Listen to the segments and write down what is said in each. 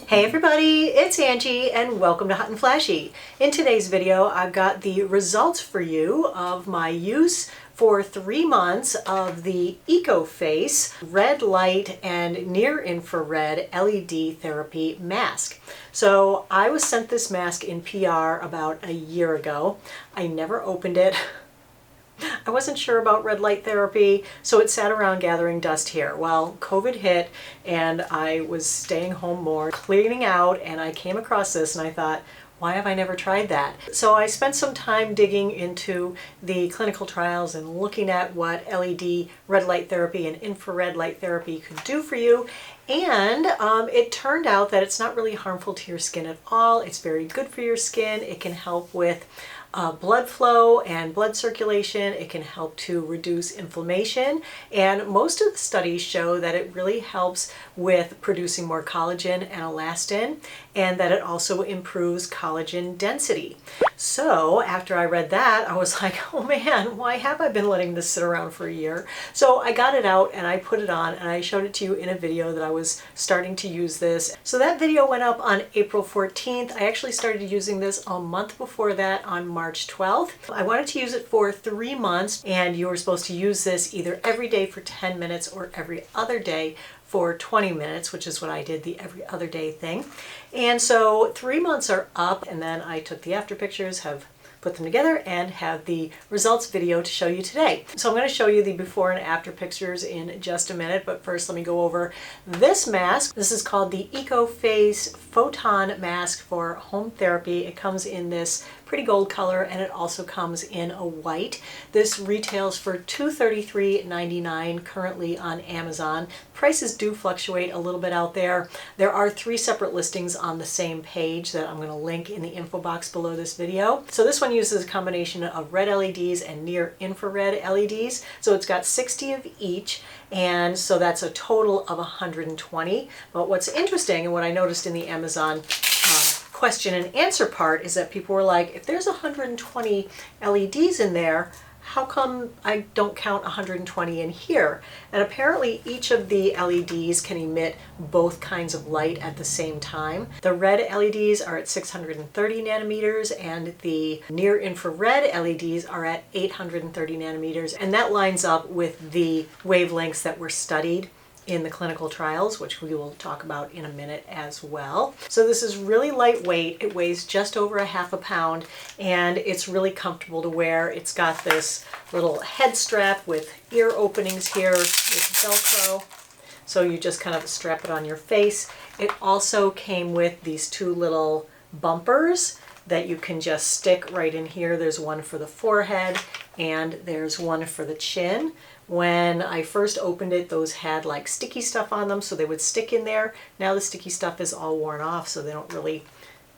Hey everybody, it's Angie and welcome to Hot and Flashy. In today's video, I've got the results for you of my use for 3 months of the EcoFace red light and near infrared LED therapy mask. So I was sent this mask in PR about a year ago. I never opened it. I wasn't sure about red light therapy, so it sat around gathering dust here. Well, COVID hit and I was staying home more, cleaning out, and I came across this and I thought, why have I never tried that? So I spent some time digging into the clinical trials and looking at what LED red light therapy and infrared light therapy could do for you. And it turned out that it's not really harmful to your skin at all. It's very good for your skin. It can help with blood flow and blood circulation. It can help to reduce inflammation, and most of the studies show that it really helps with producing more collagen and elastin, and that it also improves collagen density. So after I read that, I was like, oh man, why have I been letting this sit around for a year? So I got it out and I put it on and I showed it to you in a video that I was starting to use this. So that video went up on April 14th. I actually started using this a month before that on March 12th. I wanted to use it for 3 months, and you were supposed to use this either every day for 10 minutes or every other day for 20 minutes, which is what I did, the every other day thing. And so 3 months are up, and then I took the after pictures, have put them together, and have the results video to show you today. So I'm going to show you the before and after pictures in just a minute, but first let me go over this mask. This is called the EcoFace Photon Mask for Home Therapy. It comes in this pretty gold color, and it also comes in a white. This retails for $233.99 currently on Amazon. Prices do fluctuate a little bit out there. There are 3 separate listings on the same page that I'm going to link in the info box below this video. So this one uses a combination of red LEDs and near infrared LEDs. So it's got 60 of each, and so that's a total of 120. But what's interesting, and what I noticed in the Amazon question and answer part, is that people were like, if there's 120 LEDs in there, how come I don't count 120 in here? And apparently each of the LEDs can emit both kinds of light at the same time. The red LEDs are at 630 nanometers and the near infrared LEDs are at 830 nanometers. And that lines up with the wavelengths that were studied in the clinical trials, which we will talk about in a minute as well. So this is really lightweight. It weighs just over ½ pound, and it's really comfortable to wear. It's got this little head strap with ear openings here with Velcro. So you just kind of strap it on your face. It also came with these 2 little bumpers that you can just stick right in here. There's one for the forehead and there's one for the chin. When I first opened it, those had like sticky stuff on them, so they would stick in there. Now the sticky stuff is all worn off, so they don't really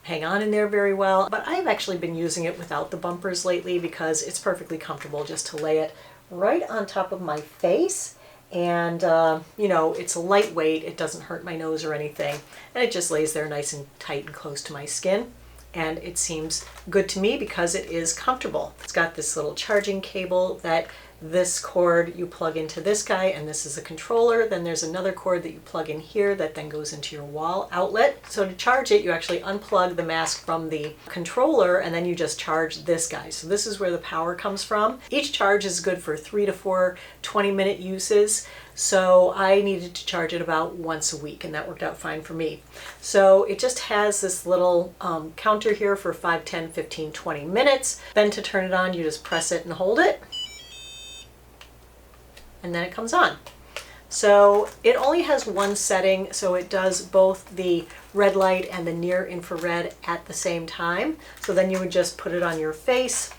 hang on in there very well. But I've actually been using it without the bumpers lately because it's perfectly comfortable just to lay it right on top of my face. And, you know, it's lightweight, it doesn't hurt my nose or anything, and it just lays there nice and tight and close to my skin. And it seems good to me because it is comfortable. It's got this little charging cable that this cord you plug into this guy, and this is a controller. Then there's another cord that you plug in here that then goes into your wall outlet. So to charge it, you actually unplug the mask from the controller and then you just charge this guy. So this is where the power comes from. Each charge is good for 3 to 4 20-minute uses. So I needed to charge it about once a week, and that worked out fine for me. So it just has this little counter here for 5, 10, 15, 20 minutes. Then to turn it on, you just press it and hold it, and then it comes on. So it only has one setting, so it does both the red light and the near infrared at the same time. So then you would just put it on your face,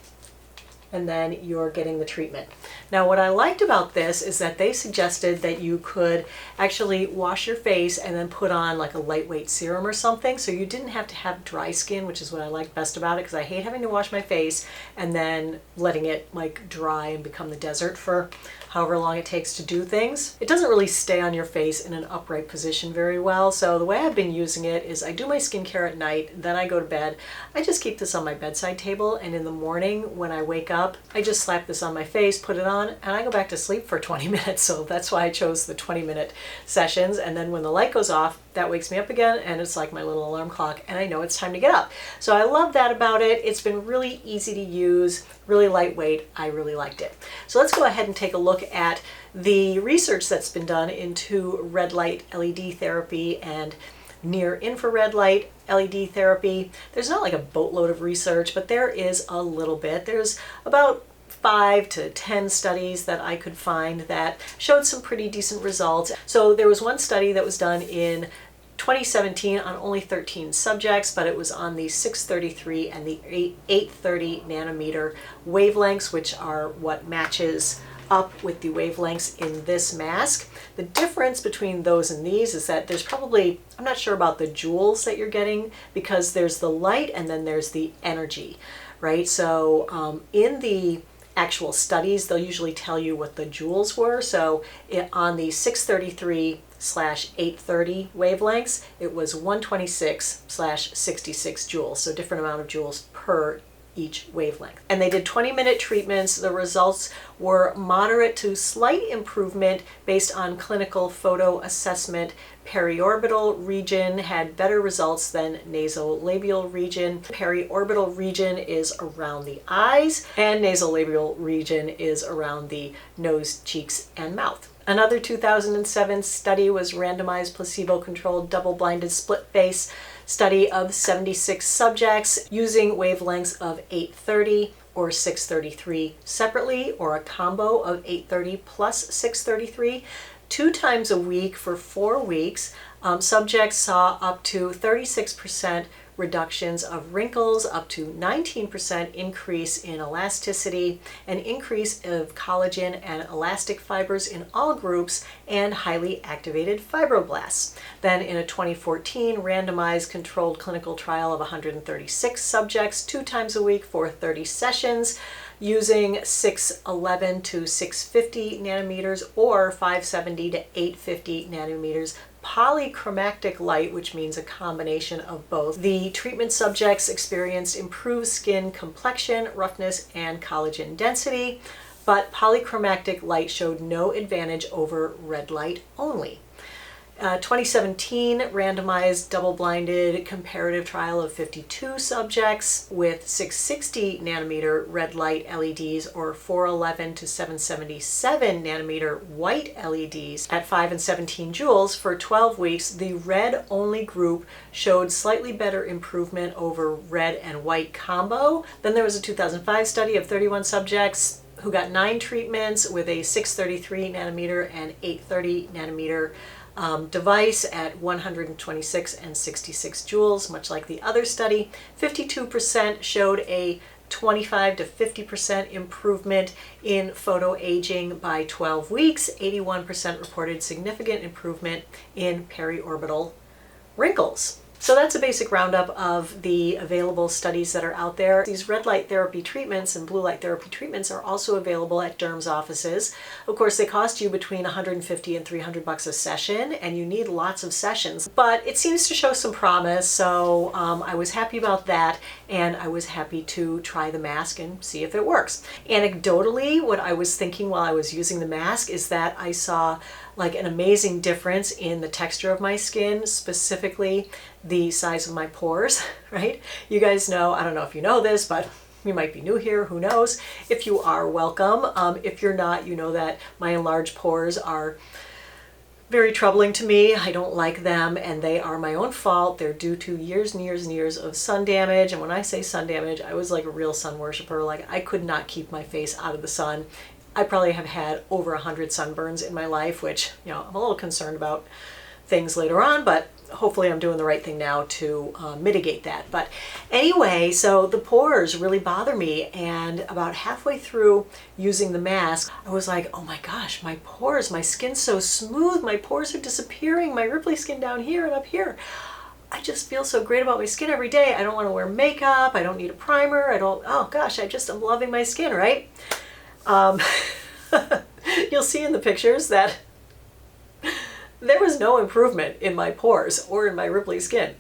and then you're getting the treatment. Now what I liked about this is that they suggested that you could actually wash your face and then put on like a lightweight serum or something, so you didn't have to have dry skin, which is what I like best about it, because I hate having to wash my face and then letting it like dry and become the desert for however long it takes to do things. It doesn't really stay on your face in an upright position very well, so the way I've been using it is I do my skincare at night, then I go to bed. I just keep this on my bedside table, and in the morning when I wake up, I just slap this on my face, put it on, and I go back to sleep for 20 minutes. So that's why I chose the 20-minute sessions, and then when the light goes off, that wakes me up again, and it's like my little alarm clock, and I know it's time to get up. So I love that about it. It's been really easy to use, really lightweight. I really liked it. So let's go ahead and take a look at the research that's been done into red light LED therapy and near infrared light LED therapy. There's not like a boatload of research, but there is a little bit. There's about 5 to 10 studies that I could find that showed some pretty decent results. So there was one study that was done in 2017 on only 13 subjects, but it was on the 633 and the 830 nanometer wavelengths, which are what matches up with the wavelengths in this mask. The difference between those and these is that there's probably, I'm not sure about the joules that you're getting, because there's the light and then there's the energy, right? So in the actual studies, they'll usually tell you what the joules were. So on the 633/830 wavelengths, it was 126/66 joules, so different amount of joules per each wavelength. And they did 20-minute treatments. The results were moderate to slight improvement based on clinical photo assessment. Periorbital region had better results than nasolabial region. Periorbital region is around the eyes, and nasolabial region is around the nose, cheeks, and mouth. Another 2007 study was randomized, placebo-controlled, double-blinded, split-face study of 76 subjects using wavelengths of 830 or 633 separately, or a combo of 830 plus 633. 2 times a week for 4 weeks. Subjects saw up to 36% reductions of wrinkles, up to 19% increase in elasticity, an increase of collagen and elastic fibers in all groups, and highly activated fibroblasts. Then in a 2014 randomized controlled clinical trial of 136 subjects, 2 times a week for 30 sessions, using 611 to 650 nanometers or 570 to 850 nanometers polychromatic light, which means a combination of both. The treatment subjects experienced improved skin complexion, roughness, and collagen density, but polychromatic light showed no advantage over red light only. 2017 randomized double-blinded comparative trial of 52 subjects with 660 nanometer red light LEDs or 411 to 777 nanometer white LEDs at 5 and 17 joules for 12 weeks. The red only group showed slightly better improvement over red and white combo. Then there was a 2005 study of 31 subjects who got 9 treatments with a 633 nanometer and 830 nanometer device at 126 and 66 joules, much like the other study. 52% showed a 25 to 50% improvement in photo aging by 12 weeks. 81% reported significant improvement in periorbital wrinkles. So that's a basic roundup of the available studies that are out there. These red light therapy treatments and blue light therapy treatments are also available at derms offices. Of course, they cost you between $150 and $300 a session, and you need lots of sessions, but it seems to show some promise. So I was happy about that, and I was happy to try the mask and see if it works. Anecdotally, what I was thinking while I was using the mask is that I saw like an amazing difference in the texture of my skin, specifically the size of my pores, right? You guys know, I don't know if you know this, but you might be new here, who knows? If you are, welcome. If you're not, you know that my enlarged pores are very troubling to me. I don't like them, and they are my own fault. They're due to years and years and years of sun damage. And when I say sun damage, I was like a real sun worshiper. Like, I could not keep my face out of the sun. I probably have had over 100 sunburns in my life, which, you know, I'm a little concerned about things later on, but hopefully I'm doing the right thing now to mitigate that. But anyway, so the pores really bother me, and about halfway through using the mask, I was like, oh my gosh, my pores, my skin's so smooth, my pores are disappearing, my ripply skin down here and up here. I just feel so great about my skin every day. I don't want to wear makeup, I don't need a primer, oh gosh, I'm loving my skin, right? you'll see in the pictures that there was no improvement in my pores or in my ripply skin.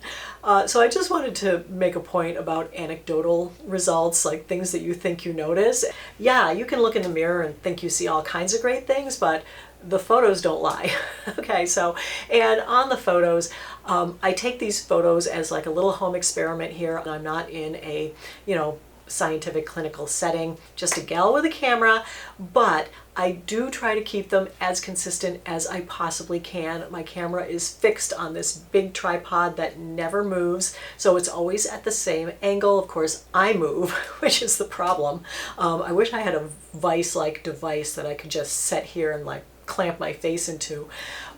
So I just wanted to make a point about anecdotal results, like things that you think you notice. Yeah, you can look in the mirror and think you see all kinds of great things, but the photos don't lie. Okay, so, and on the photos, I take these photos as like a little home experiment here. I'm not in a, scientific clinical setting, just a gal with a camera, but I do try to keep them as consistent as I possibly can. My camera is fixed on this big tripod that never moves, so it's always at the same angle. Of course, I move, which is the problem. I wish I had a vice-like device that I could just set here and like clamp my face into.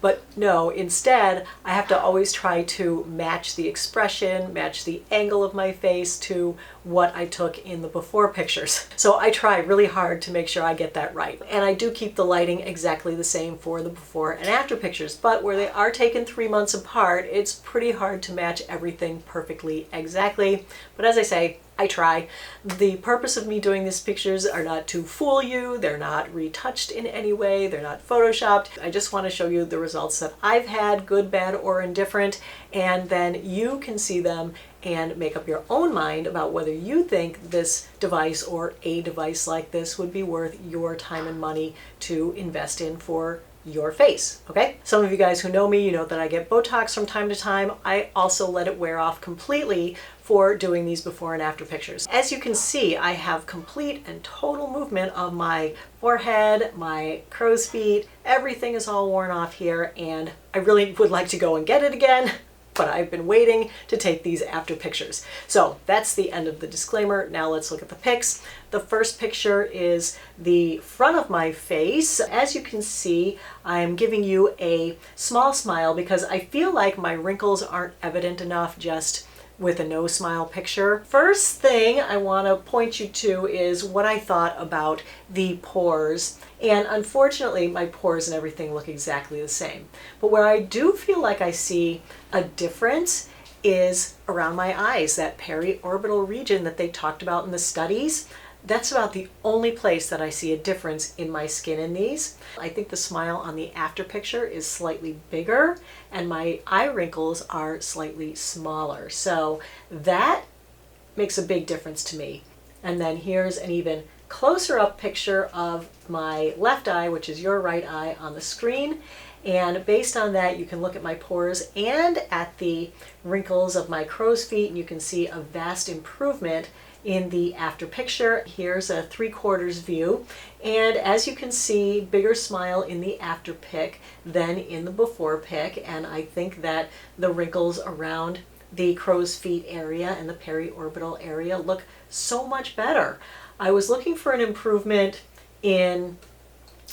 But no, instead, I have to always try to match the expression, match the angle of my face to what I took in the before pictures. So I try really hard to make sure I get that right. And I do keep the lighting exactly the same for the before and after pictures, but where they are taken 3 months apart, it's pretty hard to match everything perfectly exactly. But as I say, I try. The purpose of me doing these pictures are not to fool you. They're not retouched in any way. They're not photoshopped. I just want to show you the results that I've had, good, bad, or indifferent, and then you can see them and make up your own mind about whether you think this device or a device like this would be worth your time and money to invest in for your face, okay? Some of you guys who know me, you know that I get Botox from time to time. I also let it wear off completely for doing these before and after pictures. As you can see, I have complete and total movement of my forehead, my crow's feet, everything is all worn off here, and I really would like to go and get it again, but I've been waiting to take these after pictures. So that's the end of the disclaimer. Now let's look at the pics. The first picture is the front of my face. As you can see, I'm giving you a small smile because I feel like my wrinkles aren't evident enough just with a no smile picture. First thing I want to point you to is what I thought about the pores. And unfortunately, my pores and everything look exactly the same. But where I do feel like I see a difference is around my eyes, that periorbital region that they talked about in the studies. That's about the only place that I see a difference in my skin in these. I think the smile on the after picture is slightly bigger and my eye wrinkles are slightly smaller. So that makes a big difference to me. And then here's an even closer up picture of my left eye, which is your right eye on the screen. And based on that, you can look at my pores and at the wrinkles of my crow's feet, and you can see a vast improvement in the after picture. Here's a 3/4 view, and as you can see, bigger smile in the after pic than in the before pic, and I think that the wrinkles around the crow's feet area and the periorbital area look so much better. I was looking for an improvement in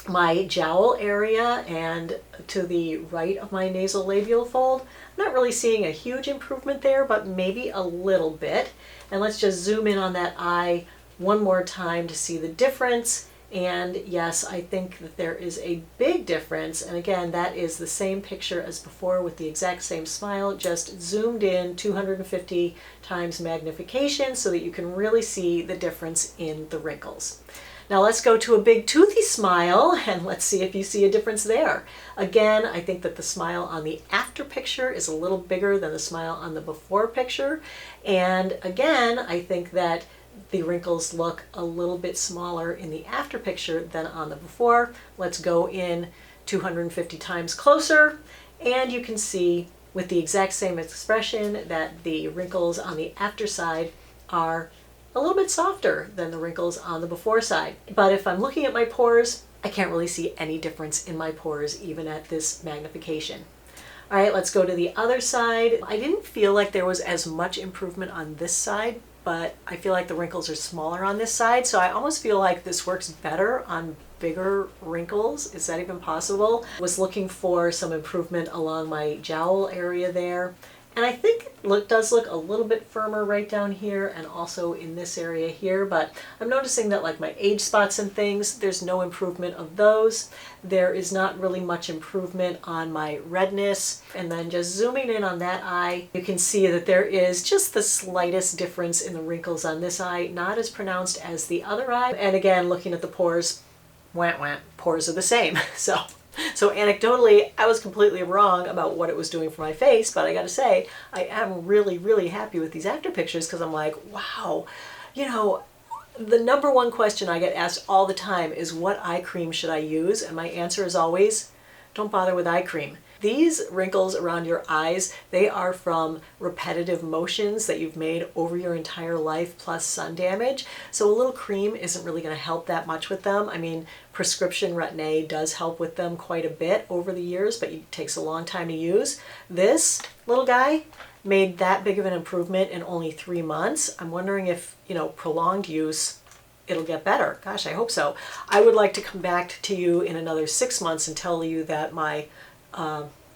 my jowl area and to the right of my nasal labial fold. I'm not really seeing a huge improvement there, but maybe a little bit. And let's just zoom in on that eye one more time to see the difference. And yes, I think that there is a big difference. And again, that is the same picture as before with the exact same smile, just zoomed in 250 times magnification so that you can really see the difference in the wrinkles. Now let's go to a big toothy smile and let's see if you see a difference there. Again, I think that the smile on the after picture is a little bigger than the smile on the before picture. And again, I think that the wrinkles look a little bit smaller in the after picture than on the before. Let's go in 250 times closer and you can see with the exact same expression that the wrinkles on the after side are a little bit softer than the wrinkles on the before side. But if I'm looking at my pores, I can't really see any difference in my pores even at this magnification. All right, let's go to the other side. I didn't feel like there was as much improvement on this side, but I feel like the wrinkles are smaller on this side, so I almost feel like this works better on bigger wrinkles. Is that even possible? I was looking for some improvement along my jowl area there. And I think it does look a little bit firmer right down here and also in this area here, but I'm noticing that like my age spots and things, there's no improvement of those. There is not really much improvement on my redness. And then just zooming in on that eye, you can see that there is just the slightest difference in the wrinkles on this eye, not as pronounced as the other eye. And again, looking at the pores, wah, wah, pores are the same. So anecdotally, I was completely wrong about what it was doing for my face, but I gotta say, I am really, really happy with these after pictures because I'm like, wow, you know, the number one question I get asked all the time is what eye cream should I use? And my answer is always, don't bother with eye cream. These wrinkles around your eyes, they are from repetitive motions that you've made over your entire life plus sun damage. So a little cream isn't really going to help that much with them. I mean, prescription Retin-A does help with them quite a bit over the years, but it takes a long time to use. This little guy made that big of an improvement in only 3 months. I'm wondering if, you know, prolonged use, it'll get better. Gosh, I hope so. I would like to come back to you in another 6 months and tell you that my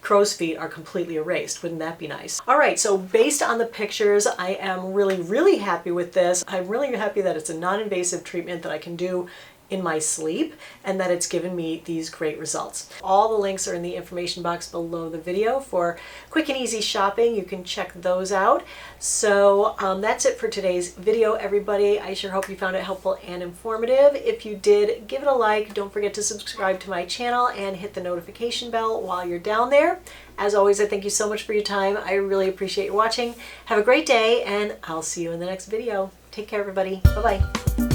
crow's feet are completely erased. Wouldn't that be nice? All right, so based on the pictures, I am really, really happy with this. I'm really happy that it's a non-invasive treatment that I can do in my sleep and that it's given me these great results. All the links are in the information box below the video for quick and easy shopping. You can check those out. So that's it for today's video, everybody. I sure hope you found it helpful and informative. If you did, give it a like. Don't forget to subscribe to my channel and hit the notification bell while you're down there. As always, I thank you so much for your time. I really appreciate you watching. Have a great day, and I'll see you in the next video. Take care, everybody. Bye-bye.